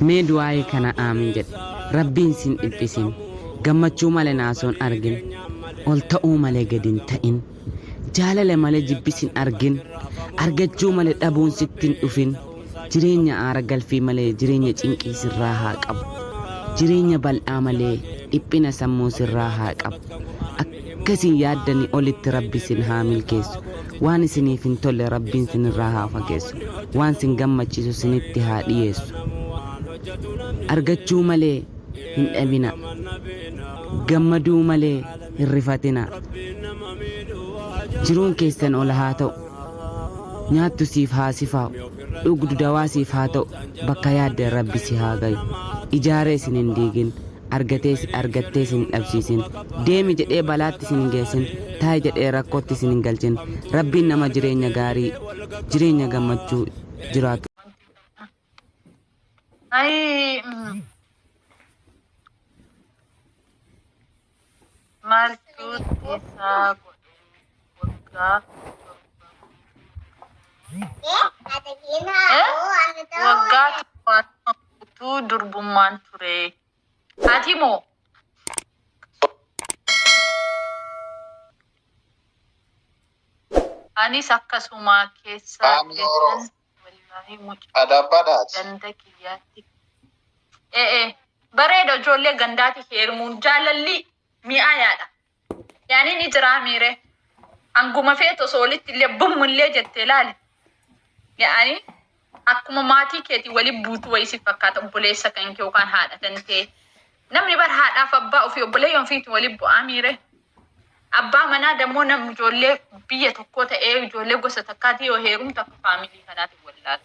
mee du'aayi kana aamin jedhe rabbiin sin dhiphisin gammachuu malee naasoon argin ol ta'uu malee gadin ta'in jaalala malee jibbisin argin argachuu malee dhabuun sittin dhufin jireenya aara galfii malee jireenya cinqii sirraa haa qabu jireenya bal'aa malee dhiphina sammuu sirraa haa qabu akkasiin yaaddanii olitti rabbi sin haa milkeessu waan isiniif hin tolle rabbiin sinirraa haa fageessu waan sin gammachiisu sinitti haa dhiyeessu argachuu malee hin dhabina gammaduu malee hin rifatina jiruun keessan ol haa ta'u nyaattu siif haa sifaa'u dhugdu dawaa siif haa ta'u bakka yaadde rabbi si haa gayu ijaaree sin hin diigin argattee sin hin dhabsiisin deemi jedhee balaatti sin hin geessin taa'i jedhee rakkootti sin hin galchin rabbiin nama jireenya gaarii jireenya gammachuu jiraatu. Marcus isaa waggaa utuu durbummaan ture. Ati moo? Anis akkasuma keessaa keessan wallaahi mucaa ganda kiyyaatti. Bareeda ijoollee gandaati heerumuun jaalalli mi'aayaadha. Yaani ni jira miire. Anguma feeto soolitti illee bummullee jettee laali. Yaani akkuma maatii keetii waliin buutu wayii fakkaata obboleessa kan kee yookaan haadha tantee. Namni bar haadhaaf abbaa ofii obboleeyyoon fiitu waliin bu'aa miire. Abbaa manaa dammoo namni ijoollee biyya tokko ta'ee ijoollee gosa takkaatii yoo heerumtu akka faamilii kanaatti wallaala.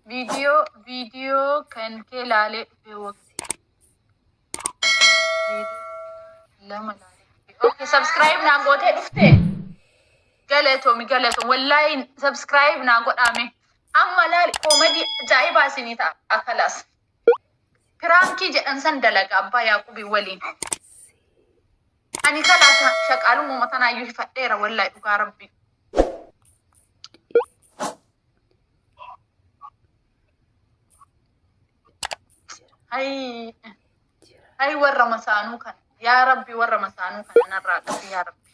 Video kan kee laalee dhufee waqtii. Lama laalee. Okay, subscribe naa gootee dhufte. Galatoom wallahi subscribe naa godhame. Amma laali comedy ajaa'ibaa isinii ta'a akalas. Pirankii jedhan san dalaga abbaa Yaaqubii waliin. Ani kalaasa shaqaaluu uummata iyyuu hifadheera wallahi dhugaa rabbi. Ay warra masaanuu kan yaa rabbi warra masaanuu kan narraa qabi yaa rabbi.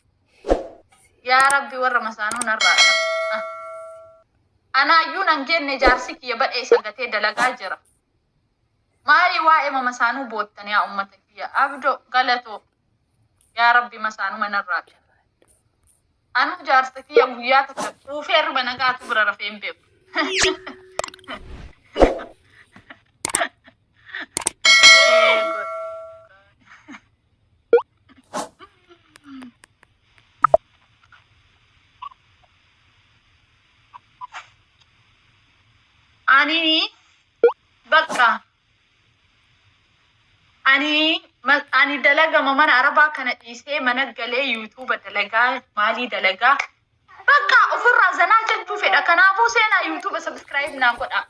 Yaa rabbi warra masaanuu narraa qabi. Anaayyuu nan jenne jaarsi kiyya badhee sagatee dalagaa jira. Maali waa'ee masaanuu boottan yaa uummata kiyya abdoo galatoo. Yaa rabbi masaanuu manarraa qabi. Anu jaarsa kiyya guyyaa takka quufee irra nagaatu bira rafee hin beeku. Ani dalaga mana Arabaa kana dhiisee mana galee YouTube dalagaa maalii dalagaa bakka ofirraa zanaa jechuu fedha kanaafuu seenaa YouTube subscribe naa godha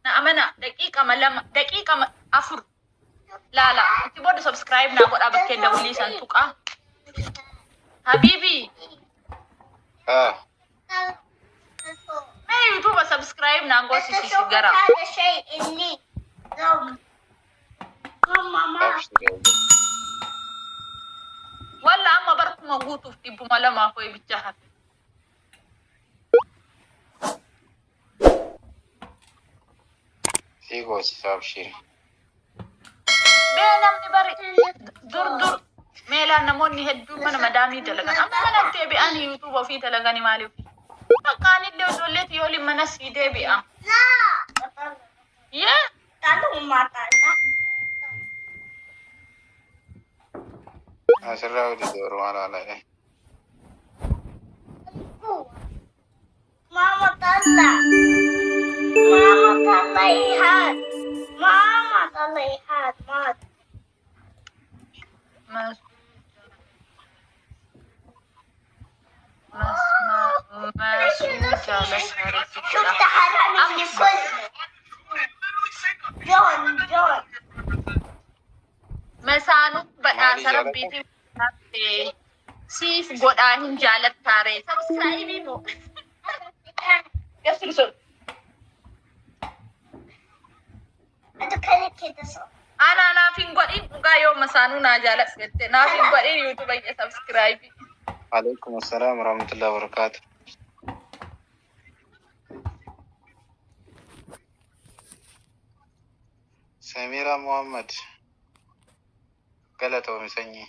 na amana daqiiqa 4 laala itti booda subscribe naa godha bakkee dawlii san tuqaa habibi YouTube subscribe naa godhisi gara wala amma barkuma guutuuf dhibbuma lamaa koo ibicha hafe. Sigo sabshir. Bee namni bari dur meelaan namoonni hedduun mana madaamii dalagan amma mana deebi'anii YouTube ofii dalaganii maaliif? Bakkaan illee ijoollee tiyooliin mana sii deebi'a. Yee? Asirraa hojii dooru maal haala Mama talla ihan. Mama talla ihan. شفت حرامي في الفل. جون مسانو بدأ ربيتي سيف قد آهن جالت تاري سبسكرايبي مو يسر سر أنا فين قدين قايو مسانو ناجالت سكتة نا فين قدين يوتيوب أي سبسكرايبي. عليكم السلام ورحمة الله وبركاته. سميرة محمد قالت ومسني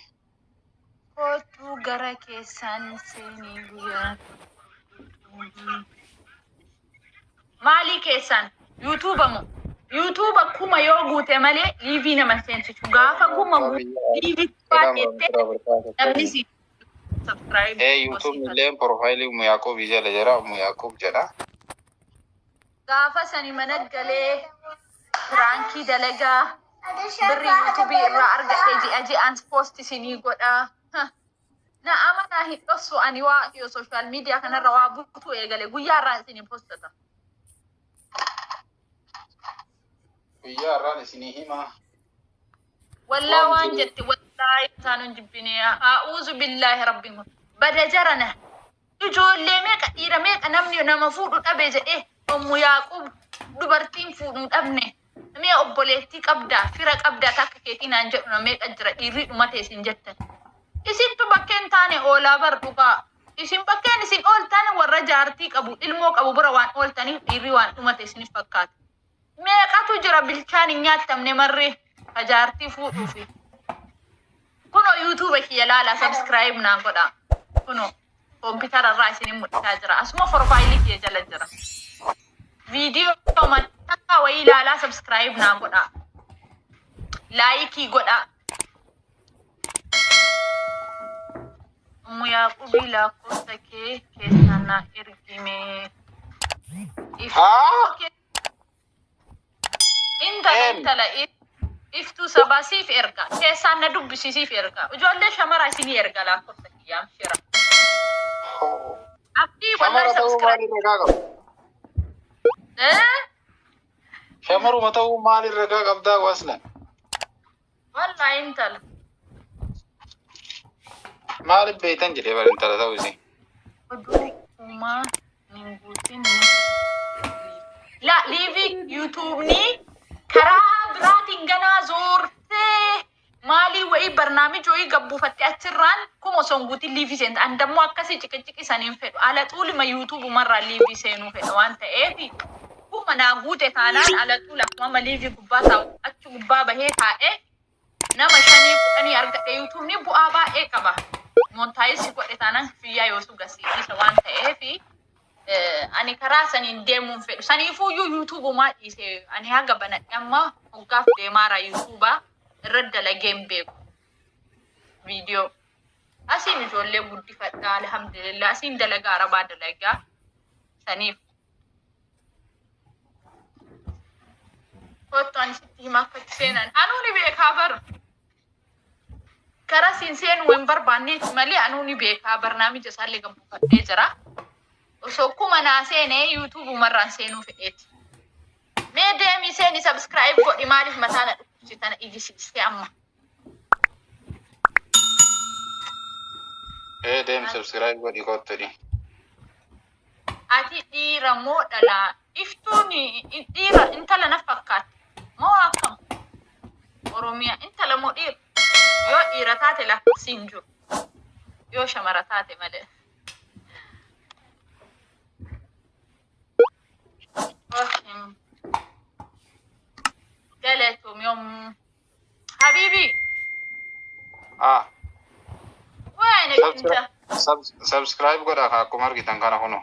Kootu gara keessaan seenii guyyaa. Maalii keessaan? YouTube moo? YouTube akkuma yoo guute malee liivii nama seensisu. Gaafa kuma liivii baay'eettee namni si subscribe. YouTube illee profaayilii Umu Yaaqoob jala jira. Umu Yaaqoob jedha. Gaafa sani mana galee firaankii dalagaa birrii YouTube irraa argadhee ji'a ji'aan post isinii godhaa. Na amana hidhosu ani waa yo social media kanarra waa buutu eegale guyyaarraa isinii postata. Guyyaarraa isinii hima. Wallah waan jetti wallahi taanun jibbine a'uuzu billahi rabbikum. Bada jarana ijoollee meeqa dhiira meeqa namni nama fuudhu dhabe jedhee Umu Yaaqoob dubartiin fuudhu dhabne. Mee obboleettii qabdaa fira qabdaa takka keetii naan jedhu na meeqa jira dhiirri dhumate isin jettan. Isin tu bakkeen taane oolaa barduqa. Isin bakkeen isin ooltaan warra jaartii qabu ilmoo qabu bira waan ooltaniif dhiirri waan dhumate isiniif fakkaata. Meeqatu jira bilchaan hin nyaattamne marree ka jaartii fuudhuufi. Kuno YouTube kiyya laala subscribe naa godha. Kuno kompiitara irraa isin mul'isaa jira. Asuma profaayilii kiyya jala jira. Viidiyoo mataa wayii ilaalaa subscribe naa godha. Laayikii godha. Umu Yaaqoobii lakkoofsa kee keessaan na ergime. Intala iftuu sabaa siif erga. Keessaan na dubbisiisiif erga. Ijoollee shamaraa isinii erga lakkoofsa kiyyaam shira. Abdii wallahi subscribe. Shamaruma ta'uu maaliif ragaa qabdaa waslan? Wallahi intala. Maaliif beektan jedhee bara intala ta'uu isin? Oduu uumaa hin guutin. La liivii yuutuubni karaa biraatiin ganaa zoortee maalii wayii barnaamij wayii gabbuufattee achirraan kuma osoo hin guutin liivii seenta. Andammoo akkasii ciqiciqisaniin fedhu. Ala xuulima yuutuubumarraa liivii seenuu fedha waan ta'eef kuma naa guute taanaan ala xuula akkuma liivii gubbaa taa'u achi gubbaa bahee taa'ee nama 5 argadhe yuutuubni bu'aa baay'ee qaba. Montaayisi godhe taanaan fiyyaa yoo sugasiisa waan ta'eef ani karaa saniin deemuun fedhu. Saniifuyyuu yuutuubumaa dhiise ani haga banadhe amma hoggaaf deemaara yuutuubaa irra dalageen beeku. Viidiyoo asiin ijoollee guddifadhaa alhamdulillah asiin dalagaa arabaa dalagaa saniif. Kottaan sitti himaa akka seenan anuuni beekaa bara. Karaa siin seenuu hin barbaanneeti malee anuuni beekaa barnaamija isaallee gabbuufadhee jira. Osoo kuma naa seenee yuutuubumarraan seenuu fedheeti. Mee deemii seeni subscribe godhi maaliif mataa na dhukkubsitan ijisiiste amma. Deem subscribe godhi kottedhi. Ati dhiira moo dhalaa? Iftuun dhiira intala na fakkaatti. Moo akkam? Oromiyaa intala moo dhiira? Yoo dhiira taate lakkoofsiin jiru. Yoo shamara taate malee. Galetum yom Habibi. Wayne kinta. Subscribe godha akkuma argitan kana kuno.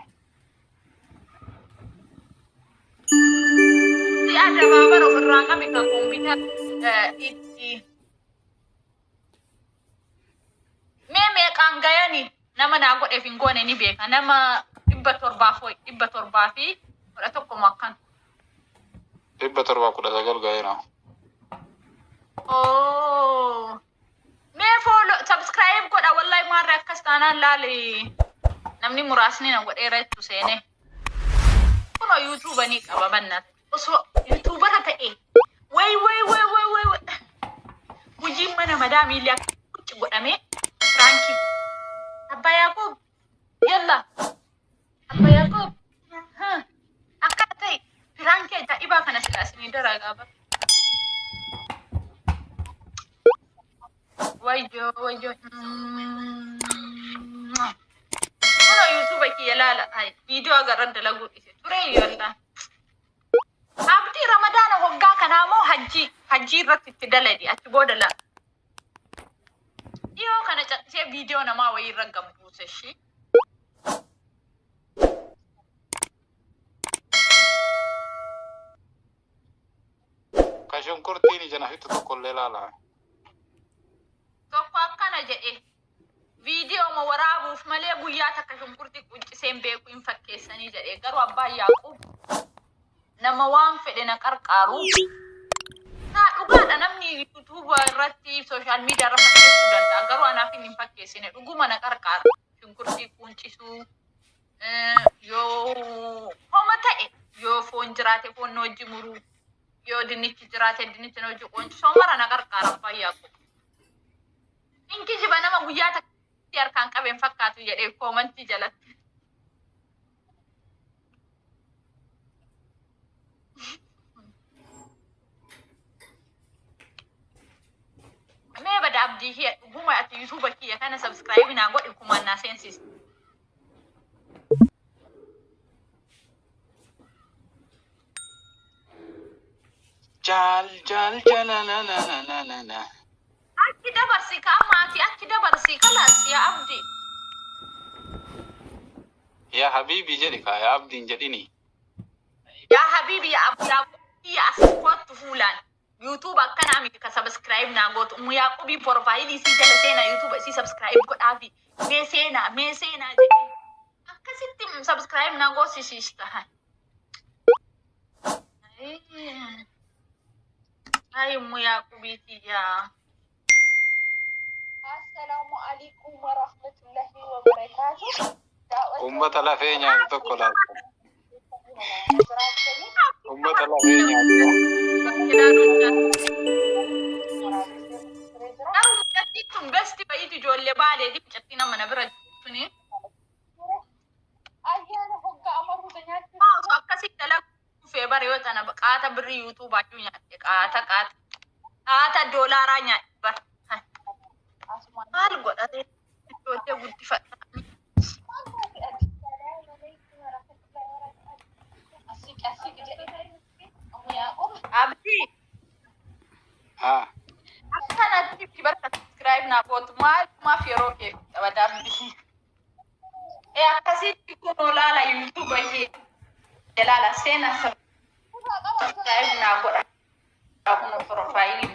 Si ada babar ofirraa kami ka kompiitara itti. Mee qaangayani nama naa godheef hin goone ni beeka. Nama 700 fi 11 akkan. 719 gaheera. Oh. Mee follow subscribe godha wallahi maarra akkas taanaan laali. Namni muraasni na godheera itti seene. Kuno YouTube ni qaba bannat. Osoo YouTuber ta'e. Way. hojiin mana madaamii illee akka kuchi godhamee Franki Abba Yaaqoob yalla Abba Yaaqoob akka ta'e Franki ajaa'ibaa kana silaasinii daragaa bara. Wayyo Kuno YouTube ki lala ay video agarran dalagu ise ture yalla abdi Ramadan hogga kana mo haji irratti itti daladi atti bodala iyo kana caqse video nama wayi ragabuse shi Kashun kurtini jana hitu tokko lelala. tokko akkana jedhe video ma waraabuuf malee guyyaa takka shunkurtii qunciseen beeku hin fakkeessanii jedhe garuu abbaa Yaaqoob nama waan fedhe na qarqaaru haa dhugaadha namni YouTube irratti social media irra fakkeessuu danda'a garuu anaaf hin fakkeessine dhuguma na qarqaara shunkurtii quncisuu yoo homa ta'e yoo foon jiraate foon hojii muruu yoo dinnichi jiraate dinnichi hojii quncisuu mara na qarqaara abbaa Yaaqoob. Inki jiba nama guyyaa takka harkaan qabeen fakkaatu jedhee koomantii jalatti. Mee bada abdii hiya dhuguma ati YouTube kiyya kana subscribe naa godhi kumannaa seensis. Jal na. Aki dabarsi ka mati aki dabarsi kalas ya abdi. Ya habibi jadi ka ya abdin jedini. Ya habibi ya abdi ya asquat fulan. YouTube akkana mi ka subscribe na got mu Yaqubi profile si jala sena YouTube si subscribe ko dafi. Me sena jadi. Akkasitti subscribe na go si shishta. Ay mu Yaqubi ya. Assalamualaikum warahmatullahi wabarakatuh. Ummata lafee nyaatu tokko laata. Ummata lafee nyaatu. Garuu mucattii tun besti ba'iiti ijoollee baaleeti mucattii nama na bira tuni. Ayyaana hoggaa amaruu nyaatti. Akkasii dalaguu fee bare yoo tana qaata birrii YouTube adduu nyaatte qaata doolaaraa nyaatte bara. Maal godhate ijoollee guddifata. Abdi. Akkanatti barka subscribe naa gootu maaf yeroo kee dabadabbi. Akkasitti kun olaala YouTube ishee jalaala seena subscribe naa godha. Kun profile